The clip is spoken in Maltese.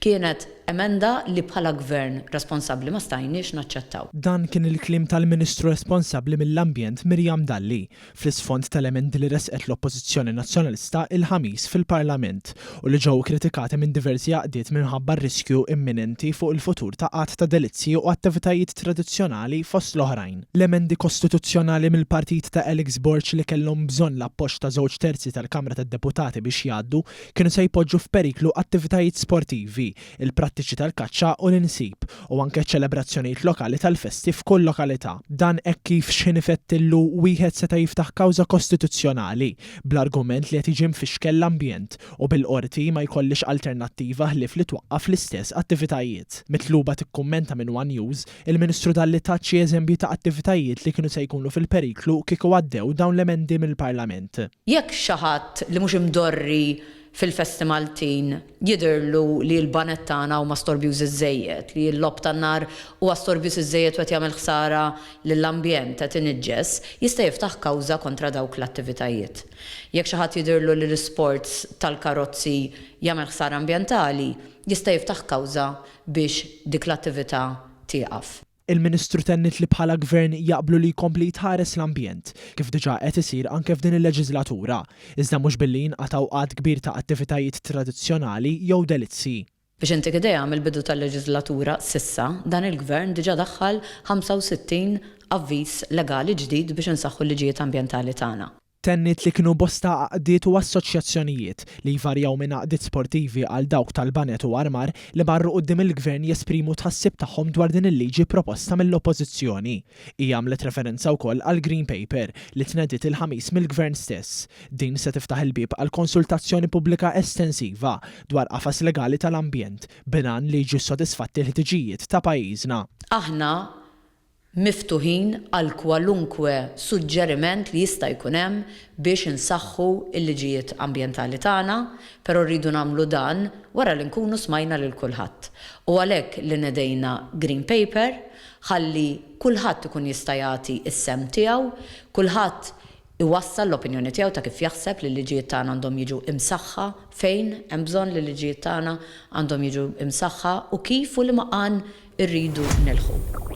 Kienet emenda li bħala gvern responsabbli ma stajniex naċċettaw. Dan kien il-klim tal-Ministru responsabbli mill-Ambjent Mirjam Dalli fl-isfond tal-emendi li resqet l-Oppożizzjoni Nazzjonalista il-ħamis fil-Parlament u li ġew kritikati minn diversi għaqdiet minħabba riskju imminenti fuq il-futur ta' qatt ta' delizzi u attivitajiet tradizzjonali fost l-oħrajn. L-emendi kostituzzjonali mill-partit ta' Alex Borch li kellhom bżonn l-appoġġ ta' żewġ terzi tal-Kamra tad-Deputati biex jgħaddu kienu se jpoġġu f'periklu attivitajiet sportivi, il-prattiċi tal-kaċċa u l-insib u anke ċelebrazzjonijiet lokali tal-festi f'kull lokalità. Dan hekk kif x'inifettillu wieħed seta' jiftaħ kawża kostituzzjonali bl-argument li qed jiġi mfixkel l-ambjent u bil-qorti ma jkollix alternattiva ħlief li twaqqaf l-istess attivitajiet. Mitluba tikkummenta minn One News, il-Ministru Dalli taċċi eżempji ta' attivitajiet li kienu se jkunu fil-periklu kieku għaddew dawn l-emendi mill-Parlament. Jekk xi ħadd li mhux imdorri fil-Festi Maltin jidirlu li l-banet tagħna huma storbjuż iż-żejjed, li l-lob tan-nar huwa storbjuż iż-żejjed qed jagħmel ħsara lill-ambjent qed iniġġes, jista' jiftaħ kawża kontra dawk l-attivitajiet. Jekk xi ħadd jidirlu li l-isports tal-karozzi jagħmel ħsara ambjentali, jista' jiftaħ kawża biex dik l-attività tieqaf. Il-Ministru tennit li bħala gvern jaqblu li jkompli jitħares l-ambjent, kif diġà qed isir anke f'din il-leġislatura, iżda mhux billi jinqatgħu qatt kbir ta' attivitajiet tradizzjonali jew delizzi. Biex intik idea mill-bidu tal-leġislatura sissa dan il-gvern diġà daħħal 65 avviż legali ġdid biex insaħħu l-liġijiet ambjentali tagħna. Tennit li kienu bosta għaqdiet u assoċjazzjonijiet li jvarjaw minn għaqdiet sportivi għal dawk tal-banet u armar li marru qudiem il-gvern jesprimu tħassib tagħhom dwar din il-liġi proposta mill-oppożizzjoni. Hija għamlet referenza wkoll għal Green Paper li tnediet il-ħamis mill-gvern stess. Din se tiftaħ il-bib għal konsultazzjoni pubblika estensiva dwar qafas legali tal-ambjent binan li jiġu sodisfatti l-ħtiġijiet ta' pajjiżna. Aħna miftuħin għal kwalunkwe suġġeriment li jista' jkun hemm biex insaħħu l-liġijiet ambjentali tagħna, però rridu nagħmlu dan wara li nkunu smajna lil kulħadd. U għalhekk li nedejna Green Paper ħalli kulħadd ikun jista' jagħti s-sem tiegħu, kulħadd iwassal l-opinjoni tiegħu ta' kif jaħseb li l-liġijiet tagħna għandhom jiġu imsaħħa, fejn hemm bżonn li l-liġijiet tagħna għandhom jiġu imsaħħa u kif u li maqan irridu nilħu.